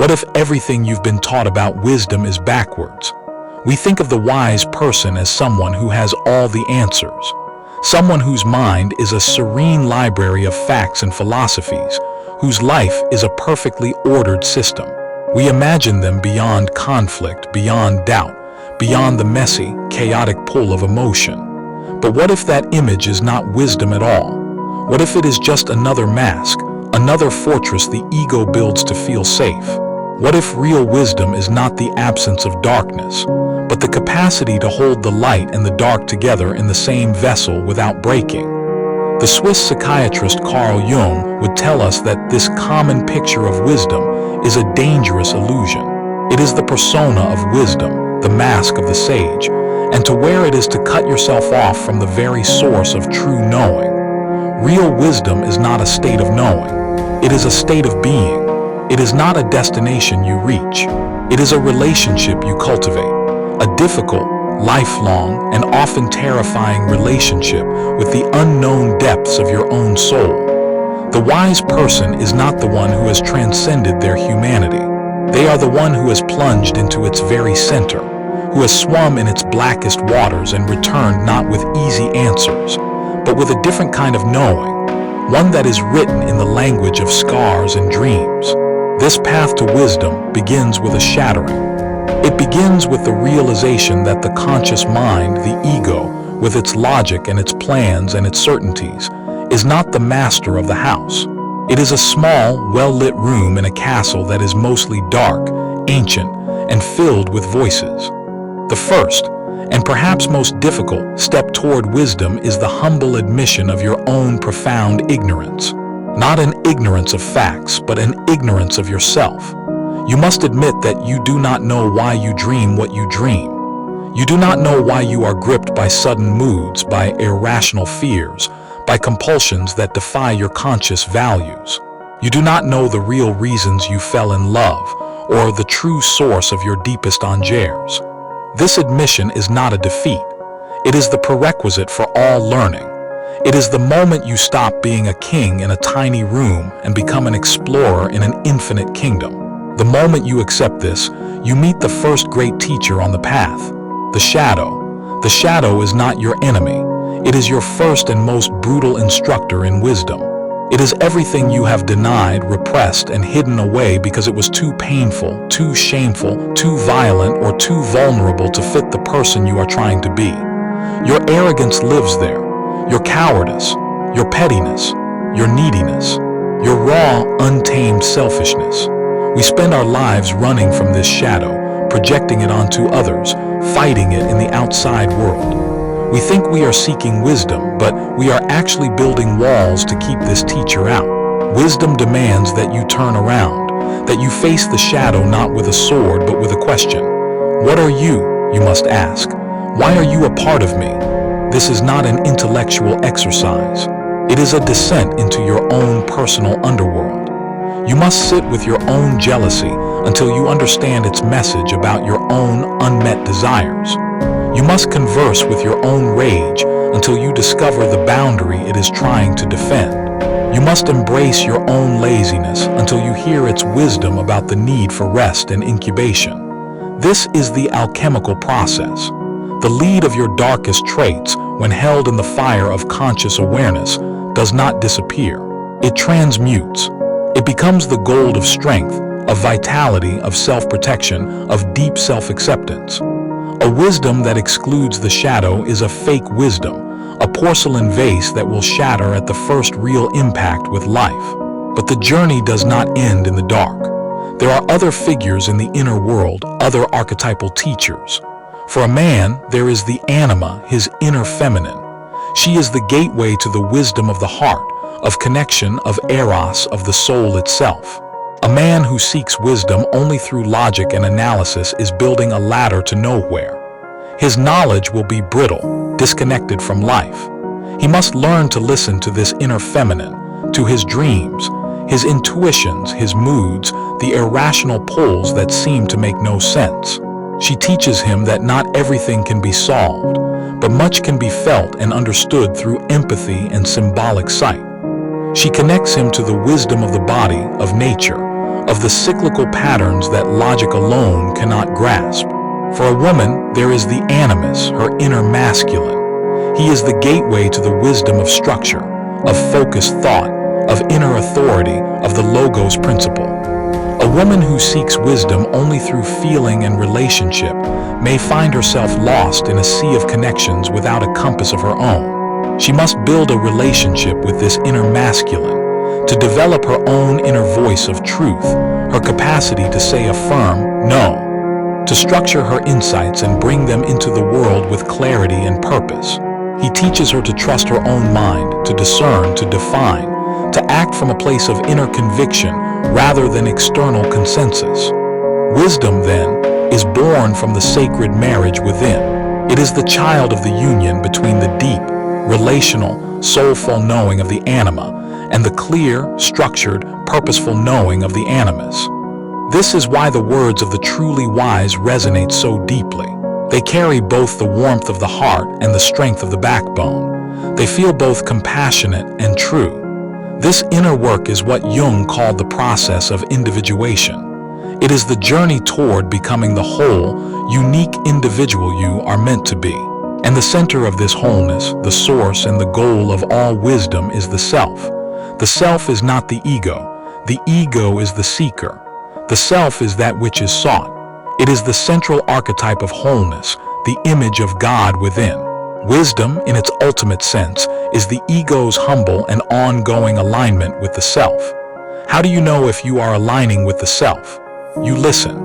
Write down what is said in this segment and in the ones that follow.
What if everything you've been taught about wisdom is backwards? We think of the wise person as someone who has all the answers, someone whose mind is a serene library of facts and philosophies, whose life is a perfectly ordered system. We imagine them beyond conflict, beyond doubt, beyond the messy, chaotic pull of emotion. But what if that image is not wisdom at all? What if it is just another mask, another fortress the ego builds to feel safe? What if real wisdom is not the absence of darkness, but the capacity to hold the light and the dark together in the same vessel without breaking? The Swiss psychiatrist Carl Jung would tell us that this common picture of wisdom is a dangerous illusion. It is the persona of wisdom, the mask of the sage, and to wear it is to cut yourself off from the very source of true knowing. Real wisdom is not a state of knowing. It is a state of being. It is not a destination you reach. It is a relationship you cultivate, a difficult, lifelong, and often terrifying relationship with the unknown depths of your own soul. The wise person is not the one who has transcended their humanity. They are the one who has plunged into its very center, who has swum in its blackest waters and returned not with easy answers, but with a different kind of knowing, one that is written in the language of scars and dreams. This path to wisdom begins with a shattering. It begins with the realization that the conscious mind, the ego, with its logic and its plans and its certainties, is not the master of the house. It is a small, well-lit room in a castle that is mostly dark, ancient, and filled with voices. The first, and perhaps most difficult, step toward wisdom is the humble admission of your own profound ignorance. Not an ignorance of facts, but an ignorance of yourself. You must admit that you do not know why you dream what you dream. You do not know why you are gripped by sudden moods, by irrational fears, by compulsions that defy your conscious values. You do not know the real reasons you fell in love, or the true source of your deepest angers. This admission is not a defeat. It is the prerequisite for all learning. It is the moment you stop being a king in a tiny room and become an explorer in an infinite kingdom. The moment you accept this, you meet the first great teacher on the path, the shadow. The shadow is not your enemy. It is your first and most brutal instructor in wisdom. It is everything you have denied, repressed, and hidden away because it was too painful, too shameful, too violent, or too vulnerable to fit the person you are trying to be. Your arrogance lives there, your cowardice, your pettiness, your neediness, your raw, untamed selfishness. We spend our lives running from this shadow, projecting it onto others, fighting it in the outside world. We think we are seeking wisdom, but we are actually building walls to keep this teacher out. Wisdom demands that you turn around, that you face the shadow not with a sword but with a question. What are you? You must ask. Why are you a part of me? This is not an intellectual exercise. It is a descent into your own personal underworld. You must sit with your own jealousy until you understand its message about your own unmet desires. You must converse with your own rage until you discover the boundary it is trying to defend. You must embrace your own laziness until you hear its wisdom about the need for rest and incubation. This is the alchemical process. The lead of your darkest traits, when held in the fire of conscious awareness, does not disappear. It transmutes. It becomes the gold of strength, of vitality, of self-protection, of deep self-acceptance. A wisdom that excludes the shadow is a fake wisdom, a porcelain vase that will shatter at the first real impact with life. But the journey does not end in the dark. There are other figures in the inner world, other archetypal teachers. For a man, there is the anima, his inner feminine. She is the gateway to the wisdom of the heart, of connection, of eros, of the soul itself. A man who seeks wisdom only through logic and analysis is building a ladder to nowhere. His knowledge will be brittle, disconnected from life. He must learn to listen to this inner feminine, to his dreams, his intuitions, his moods, the irrational pulls that seem to make no sense. She teaches him that not everything can be solved, but much can be felt and understood through empathy and symbolic sight. She connects him to the wisdom of the body, of nature, of the cyclical patterns that logic alone cannot grasp. For a woman, there is the animus, her inner masculine. He is the gateway to the wisdom of structure, of focused thought, of inner authority, of the logos principle. A woman who seeks wisdom only through feeling and relationship may find herself lost in a sea of connections without a compass of her own. She must build a relationship with this inner masculine to develop her own inner voice of truth, her capacity to say a firm no, to structure her insights and bring them into the world with clarity and purpose. He teaches her to trust her own mind, to discern, to define, to act from a place of inner conviction rather than external consensus. Wisdom, then, is born from the sacred marriage within. It is the child of the union between the deep, relational, soulful knowing of the anima and the clear, structured, purposeful knowing of the animus. This is why the words of the truly wise resonate so deeply. They carry both the warmth of the heart and the strength of the backbone. They feel both compassionate and true. This inner work is what Jung called the process of individuation. It is the journey toward becoming the whole, unique individual you are meant to be. And the center of this wholeness, the source and the goal of all wisdom, is the self. The self is not the ego is the seeker. The self is that which is sought. It is the central archetype of wholeness, the image of God within. Wisdom, in its ultimate sense, is the ego's humble and ongoing alignment with the self. How do you know if you are aligning with the self? You listen,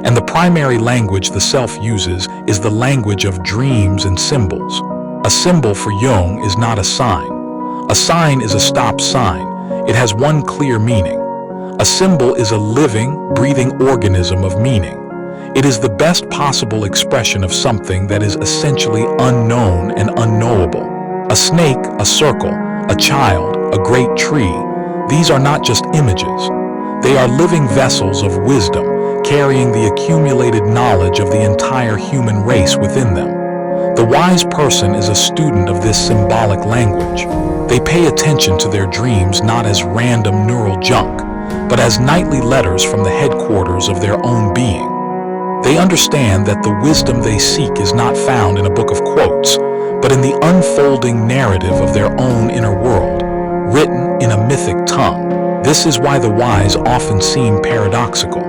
and the primary language the self uses is the language of dreams and symbols. A symbol for Jung is not a sign. A sign is a stop sign. It has one clear meaning. A symbol is a living, breathing organism of meaning. It is the best possible expression of something that is essentially unknown and unknowable. A snake, a circle, a child, a great tree, these are not just images. They are living vessels of wisdom, carrying the accumulated knowledge of the entire human race within them. The wise person is a student of this symbolic language. They pay attention to their dreams not as random neural junk, but as nightly letters from the headquarters of their own being. They understand that the wisdom they seek is not found in a book of quotes, but in the unfolding narrative of their own inner world, written in a mythic tongue. This is why the wise often seem paradoxical.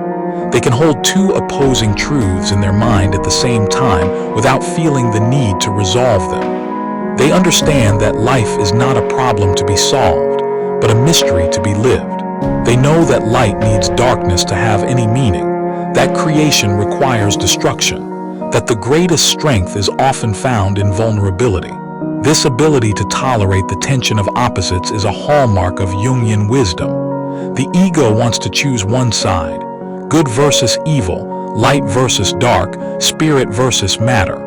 They can hold two opposing truths in their mind at the same time without feeling the need to resolve them. They understand that life is not a problem to be solved, but a mystery to be lived. They know that light needs darkness to have any meaning, that creation requires destruction, that the greatest strength is often found in vulnerability. This ability to tolerate the tension of opposites is a hallmark of Jungian wisdom. The ego wants to choose one side, good versus evil, light versus dark, spirit versus matter.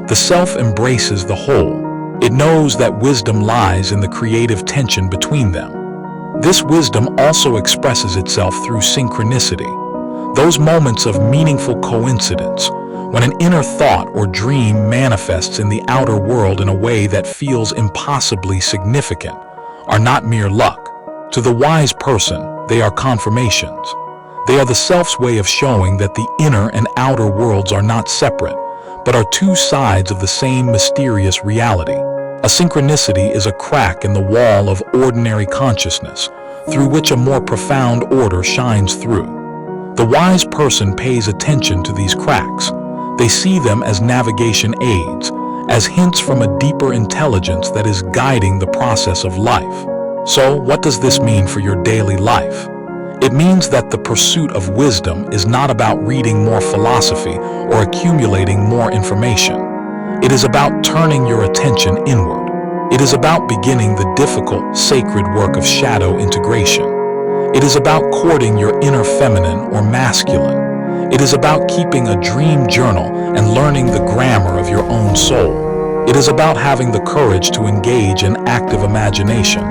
The self embraces the whole. It knows that wisdom lies in the creative tension between them. This wisdom also expresses itself through synchronicity. Those moments of meaningful coincidence, when an inner thought or dream manifests in the outer world in a way that feels impossibly significant, are not mere luck. To the wise person, they are confirmations. They are the self's way of showing that the inner and outer worlds are not separate, but are two sides of the same mysterious reality. A synchronicity is a crack in the wall of ordinary consciousness, through which a more profound order shines through. The wise person pays attention to these cracks. They see them as navigation aids, as hints from a deeper intelligence that is guiding the process of life. So, what does this mean for your daily life? It means that the pursuit of wisdom is not about reading more philosophy or accumulating more information. It is about turning your attention inward. It is about beginning the difficult, sacred work of shadow integration. It is about courting your inner feminine or masculine. It is about keeping a dream journal and learning the grammar of your own soul. It is about having the courage to engage in active imagination,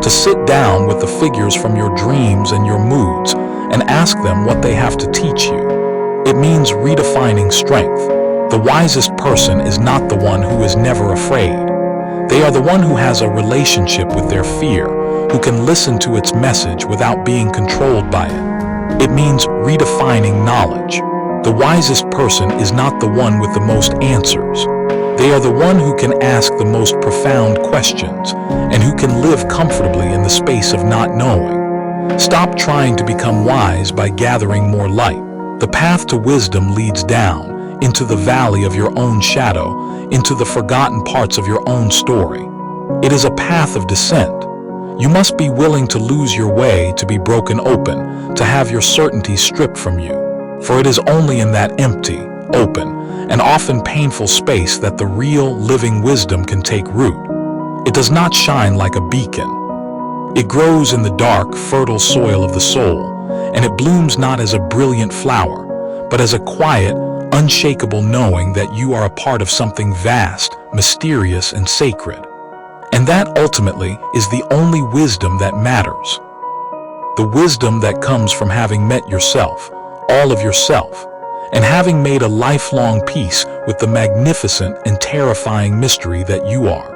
to sit down with the figures from your dreams and your moods and ask them what they have to teach you. It means redefining strength. The wisest person is not the one who is never afraid. They are the one who has a relationship with their fear, who can listen to its message without being controlled by it. It means redefining knowledge. The wisest person is not the one with the most answers. They are the one who can ask the most profound questions and who can live comfortably in the space of not knowing. Stop trying to become wise by gathering more light. The path to wisdom leads down into the valley of your own shadow, into the forgotten parts of your own story. It is a path of descent. You must be willing to lose your way, to be broken open, to have your certainty stripped from you. For it is only in that empty, open, and often painful space that the real, living wisdom can take root. It does not shine like a beacon. It grows in the dark, fertile soil of the soul, and it blooms not as a brilliant flower, but as a quiet, unshakable knowing that you are a part of something vast, mysterious, and sacred. And that ultimately is the only wisdom that matters. The wisdom that comes from having met yourself, all of yourself, and having made a lifelong peace with the magnificent and terrifying mystery that you are.